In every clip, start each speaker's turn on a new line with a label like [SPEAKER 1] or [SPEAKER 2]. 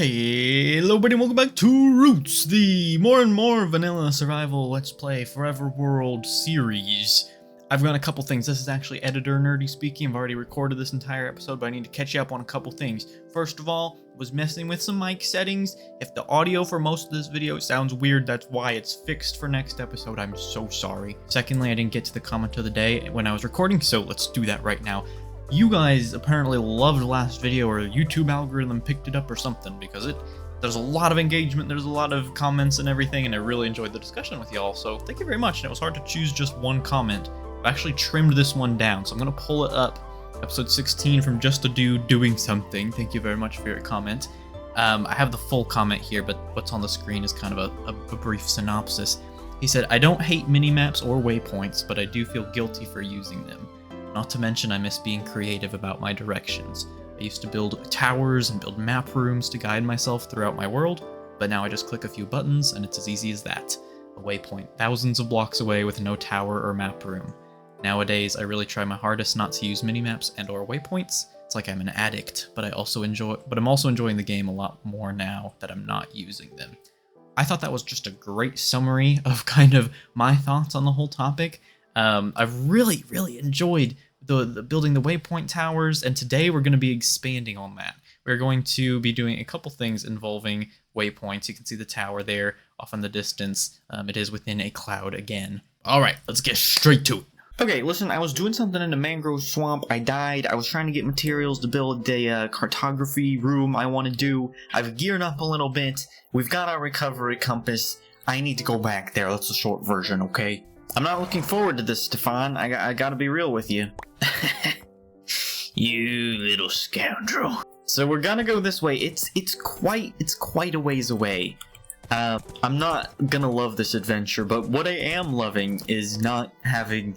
[SPEAKER 1] Hello everybody and welcome back to Roots, the more and more vanilla survival let's play Forever World series. I've got a couple things. This is actually editor nerdy speaking. I've already recorded this entire episode, but I need to catch you up on a couple things. First of all, was messing with some mic settings. If the audio for most of this video sounds weird, that's why. It's fixed for next episode. I'm so sorry. Secondly, I didn't get to the comment of the day when I was recording, so let's do that right now. You guys apparently loved the last video, or the YouTube algorithm picked it up or something, because there's a lot of engagement, there's a lot of comments and everything, and I really enjoyed the discussion with y'all, so thank you very much. And it was hard to choose just one comment. I've actually trimmed this one down, so I'm going to pull it up, episode 16 from Just a Dude Doing Something. Thank you very much for your comment. I have the full comment here, but what's on the screen is kind of a brief synopsis. He said, "I don't hate minimaps or waypoints, but I do feel guilty for using them. Not to mention I miss being creative about my directions. I used to build towers and build map rooms to guide myself throughout my world, but now I just click a few buttons and it's as easy as that. A waypoint thousands of blocks away with no tower or map room. Nowadays, I really try my hardest not to use minimaps and or waypoints. It's like I'm an addict, but I'm also enjoying the game a lot more now that I'm not using them." I thought that was just a great summary of kind of my thoughts on the whole topic. I've really enjoyed the building the waypoint towers, and today we're going to be expanding on that. We're going to be doing a couple things involving waypoints. You can see the tower there off in the distance. It is within a cloud again. Alright, let's get straight to it. Okay, listen, I was doing something in the mangrove swamp. I died. I was trying to get materials to build the cartography room I want to do. I've geared up a little bit. We've got our recovery compass. I need to go back there. That's the short version, okay? I'm not looking forward to this, Stefan. I gotta be real with you. You little scoundrel. So we're gonna go this way. It's quite a ways away. I'm not gonna love this adventure, but what I am loving is not having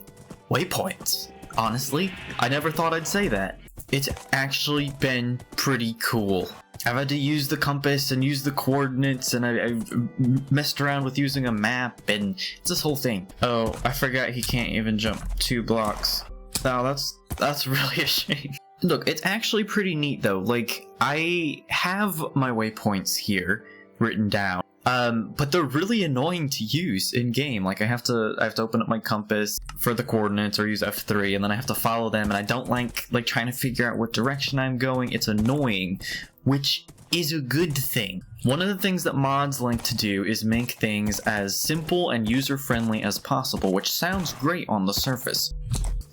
[SPEAKER 1] waypoints. Honestly, I never thought I'd say that. It's actually been pretty cool. I've had to use the compass and use the coordinates, and I've messed around with using a map, and it's this whole thing. Oh, I forgot he can't even jump 2 blocks. Wow, that's really a shame. Look, it's actually pretty neat though. Like, I have my waypoints here written down, but they're really annoying to use in game. Like, I have to open up my compass for the coordinates or use F3, and then I have to follow them, and I don't like trying to figure out what direction I'm going. It's annoying, which is a good thing. One of the things that mods like to do is make things as simple and user-friendly as possible, which sounds great on the surface.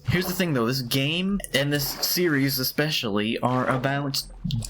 [SPEAKER 1] Here's the thing though, this game, and this series especially, are about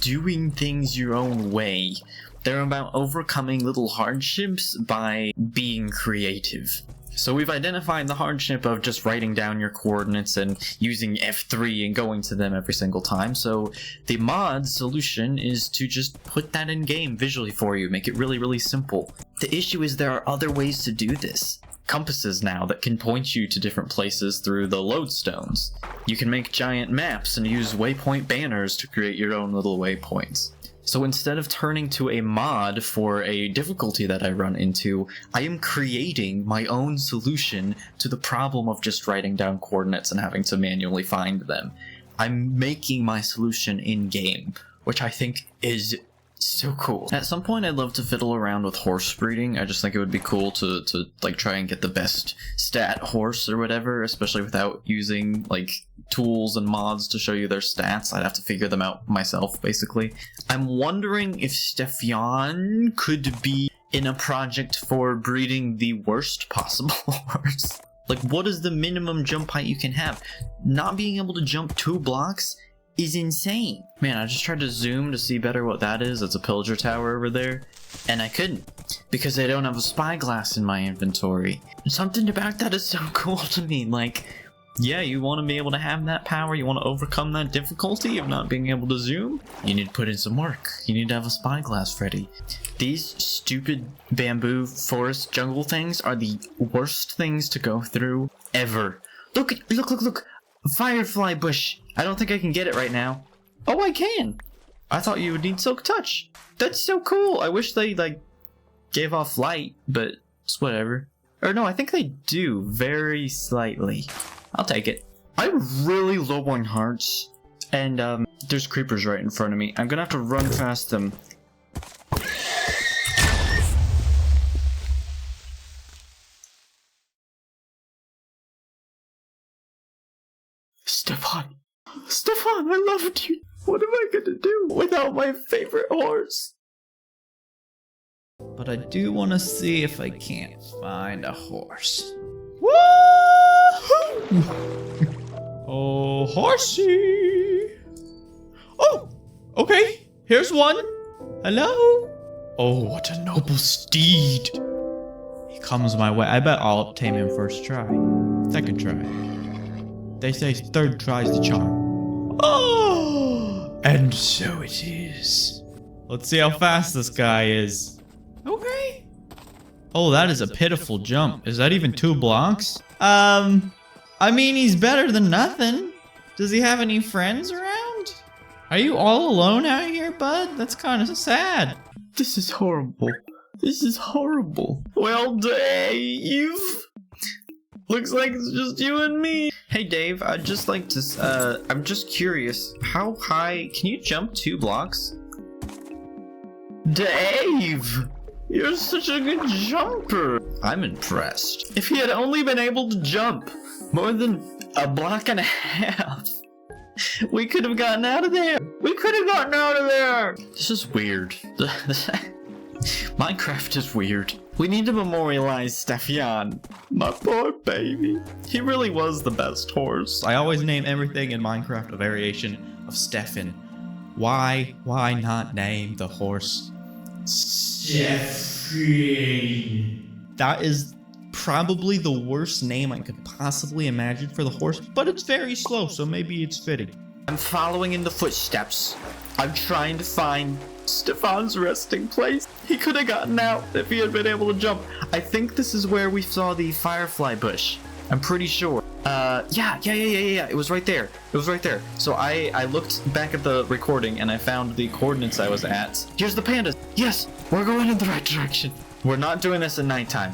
[SPEAKER 1] doing things your own way. They're about overcoming little hardships by being creative. So we've identified the hardship of just writing down your coordinates and using F3 and going to them every single time. So the mod solution is to just put that in game visually for you, make it really simple. The issue is there are other ways to do this. Compasses now that can point you to different places through the lodestones. You can make giant maps and use waypoint banners to create your own little waypoints. So instead of turning to a mod for a difficulty that I run into, I am creating my own solution to the problem of just writing down coordinates and having to manually find them. I'm making my solution in-game, which I think is so cool. At some point I'd love to fiddle around with horse breeding. I just think it would be cool to try and get the best stat horse or whatever, especially without using tools and mods to show you their stats. I'd have to figure them out myself, basically. I'm wondering if Stefan could be in a project for breeding the worst possible horse. What is the minimum jump height you can have? Not being able to jump 2 blocks is insane. Man, I just tried to zoom to see better what that is. It's a pillager tower over there, and I couldn't because I don't have a spyglass in my inventory. Something about that is so cool to me. Yeah, you want to be able to have that power, you want to overcome that difficulty of not being able to zoom? You need to put in some work. You need to have a spyglass ready. These stupid bamboo forest jungle things are the worst things to go through ever. Look! A firefly bush! I don't think I can get it right now. Oh, I can! I thought you would need silk touch. That's so cool! I wish they, gave off light, but it's whatever. Or no, I think they do, very slightly. I'll take it. I'm really low on hearts, and there's creepers right in front of me. I'm gonna have to run past them. Stefan, I loved you. What am I gonna do without my favorite horse?
[SPEAKER 2] But I do want to see if I can't find a horse. Woo! Oh, horsey! Oh, okay. Here's one. Hello? Oh, what a noble steed. He comes my way. I bet I'll tame him first try. Second try. They say third try's the charm. Oh! And so it is. Let's see how fast this guy is. Okay. Oh, that is a pitiful jump. Is that even 2 blocks? I mean, he's better than nothing. Does he have any friends around? Are you all alone out here, bud? That's kind of sad.
[SPEAKER 1] This is horrible. This is horrible. Well, Dave. Looks like it's just you and me. Hey, Dave, I'd just like to, I'm just curious. How high, can you jump 2 blocks? Dave, you're such a good jumper. I'm impressed. If he had only been able to jump more than 1.5 blocks, we could have gotten out of there. We could have gotten out of there. This is weird. Minecraft is weird. We need to memorialize Stefan. My poor baby. He really was the best horse.
[SPEAKER 2] I always name everything in Minecraft a variation of Stefan. Why not name the horse Stefan? That is probably the worst name I could possibly imagine for the horse, but it's very slow, so maybe it's fitting.
[SPEAKER 1] I'm following in the footsteps. I'm trying to find Stefan's resting place. He could have gotten out if he had been able to jump. I think this is where we saw the firefly bush. I'm pretty sure. Yeah. It was right there. It was right there. So I looked back at the recording and I found the coordinates I was at. Here's the pandas. Yes, we're going in the right direction. We're not doing this at nighttime.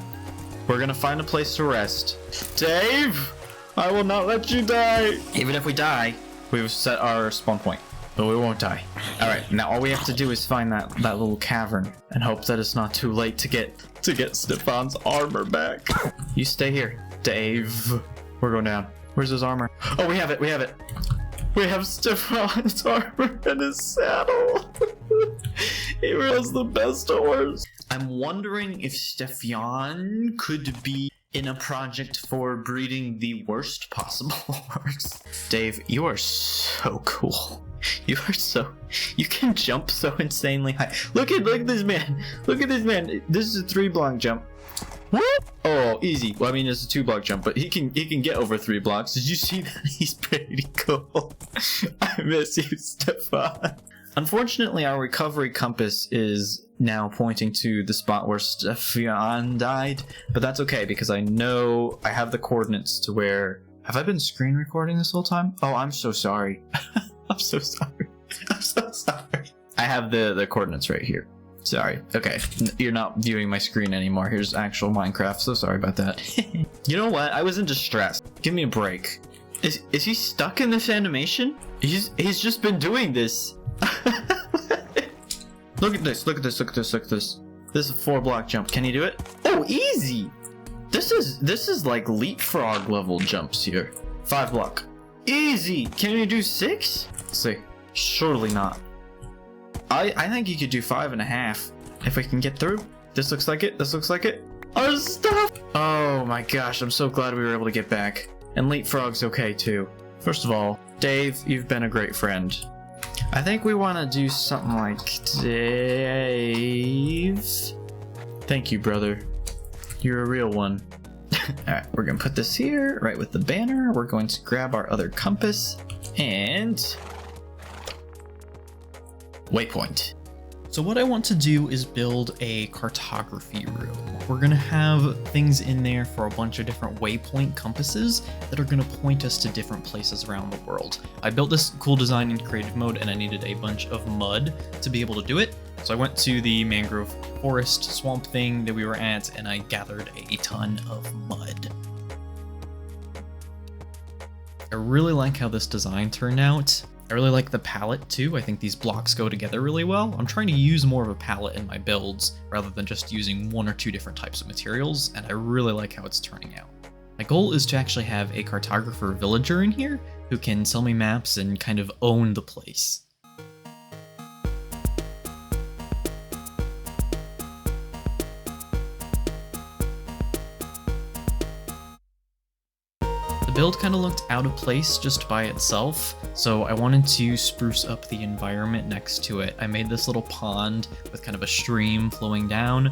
[SPEAKER 1] We're gonna find a place to rest. Dave, I will not let you die. Even if we die, we've set our spawn point. But we won't die. Alright, now all we have to do is find that little cavern and hope that it's not too late to get Stefan's armor back. You stay here, Dave. We're going down. Where's his armor? Oh, we have it. We have Stefan's armor and his saddle. He was the best horse. I'm wondering if Stefan could be in a project for breeding the worst possible horse. Dave, you are so cool. You can jump so insanely high. Look at this man. Look at this man. This is a 3-block jump. What? Oh, easy. Well, I mean, it's a 2-block jump, but he can get over 3 blocks. Did you see that? He's pretty cool. I miss you, Stefan. Unfortunately, our recovery compass is now pointing to the spot where Stefan died, but that's okay because I know I have the coordinates to where... Have I been screen recording this whole time? Oh, I'm so sorry. I'm so sorry. I'm so sorry. I have the coordinates right here. Sorry. Okay. You're not viewing my screen anymore. Here's actual Minecraft. So sorry about that. You know what? I was in distress. Give me a break. Is he stuck in this animation? He's just been doing this. Look at this. Look at this. Look at this. Look at this. This is a 4-block jump. Can you do it? Oh, easy. This is like leapfrog level jumps here. 5-block. Easy. Can you do 6? Let's see. Surely not. I think you could do 5.5 if we can get through. This looks like it. This looks like it. Our stuff. Oh my gosh. I'm so glad we were able to get back. And leapfrog's okay too. First of all, Dave, you've been a great friend. I think we want to do something like Dave. Thank you, brother. You're a real one. Alright, we're going to put this here, right with the banner. We're going to grab our other compass and waypoint.
[SPEAKER 2] So what I want to do is build a cartography room. We're going to have things in there for a bunch of different waypoint compasses that are going to point us to different places around the world. I built this cool design in creative mode and I needed a bunch of mud to be able to do it. So I went to the mangrove forest swamp thing that we were at and I gathered a ton of mud. I really like how this design turned out. I really like the palette too. I think these blocks go together really well. I'm trying to use more of a palette in my builds rather than just using 1 or 2 different types of materials, and I really like how it's turning out. My goal is to actually have a cartographer villager in here
[SPEAKER 1] who can sell me maps and kind of own the place. The build kind of looked out of place just by itself, so I wanted to spruce up the environment next to it. I made this little pond with kind of a stream flowing down,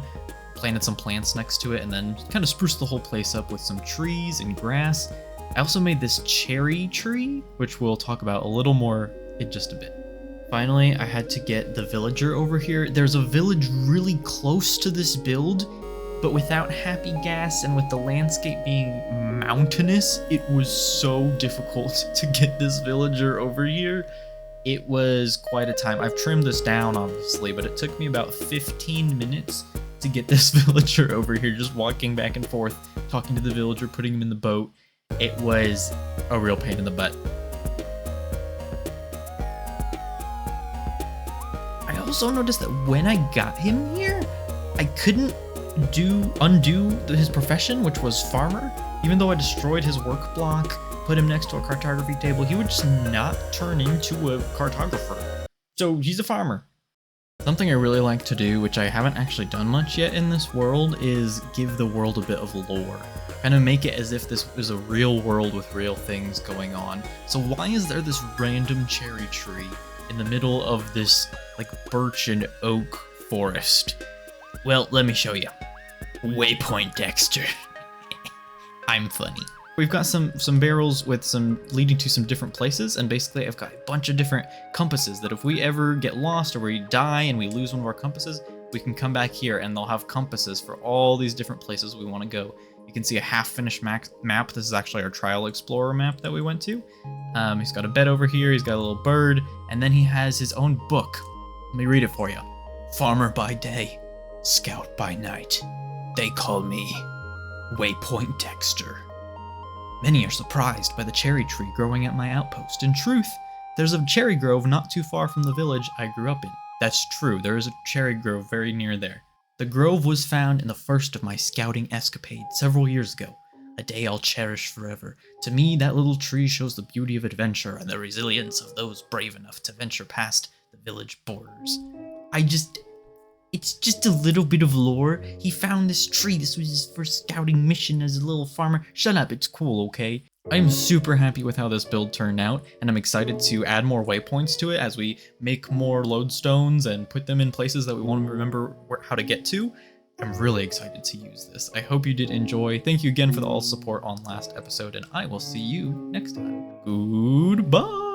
[SPEAKER 1] planted some plants next to it, and then kind of spruced the whole place up with some trees and grass. I also made this cherry tree, which we'll talk about a little more in just a bit. Finally, I had to get the villager over here. There's a village really close to this build, but without happy gas and with the landscape being mountainous, it was so difficult to get this villager over here. It was quite a time. I've trimmed this down, obviously, but it took me about 15 minutes to get this villager over here, just walking back and forth, talking to the villager, putting him in the boat. It was a real pain in the butt. I also noticed that when I got him here, I couldn't undo his profession, which was farmer. Even though I destroyed his work block, put him next to a cartography table, he would just not turn into a cartographer. So he's a farmer. Something I really like to do, which I haven't actually done much yet in this world, is give the world a bit of lore. Kind of make it as if this is a real world with real things going on. So why is there this random cherry tree in the middle of this like birch and oak forest? Well, let me show you. Waypoint Dexter. I'm funny. We've got some barrels with some leading to some different places, and basically I've got a bunch of different compasses that if we ever get lost or we die and we lose one of our compasses, we can come back here and they'll have compasses for all these different places we want to go. You can see a half-finished map. This is actually our Trial Explorer map that we went to. He's got a bed over here, he's got a little bird, and then he has his own book. Let me read it for you. Farmer by day, scout by night. They call me Waypoint Dexter. Many are surprised by the cherry tree growing at my outpost. In truth, there's a cherry grove not too far from the village I grew up in. That's true, there is a cherry grove very near there. The grove was found in the first of my scouting escapade several years ago, a day I'll cherish forever. To me, that little tree shows the beauty of adventure and the resilience of those brave enough to venture past the village borders. It's just a little bit of lore. He found this tree. This was his first scouting mission as a little farmer. Shut up, it's cool, okay? I'm super happy with how this build turned out, and I'm excited to add more waypoints to it as we make more lodestones and put them in places that we want to remember how to get to. I'm really excited to use this. I hope you did enjoy. Thank you again for all the support on last episode, and I will see you next time. Goodbye!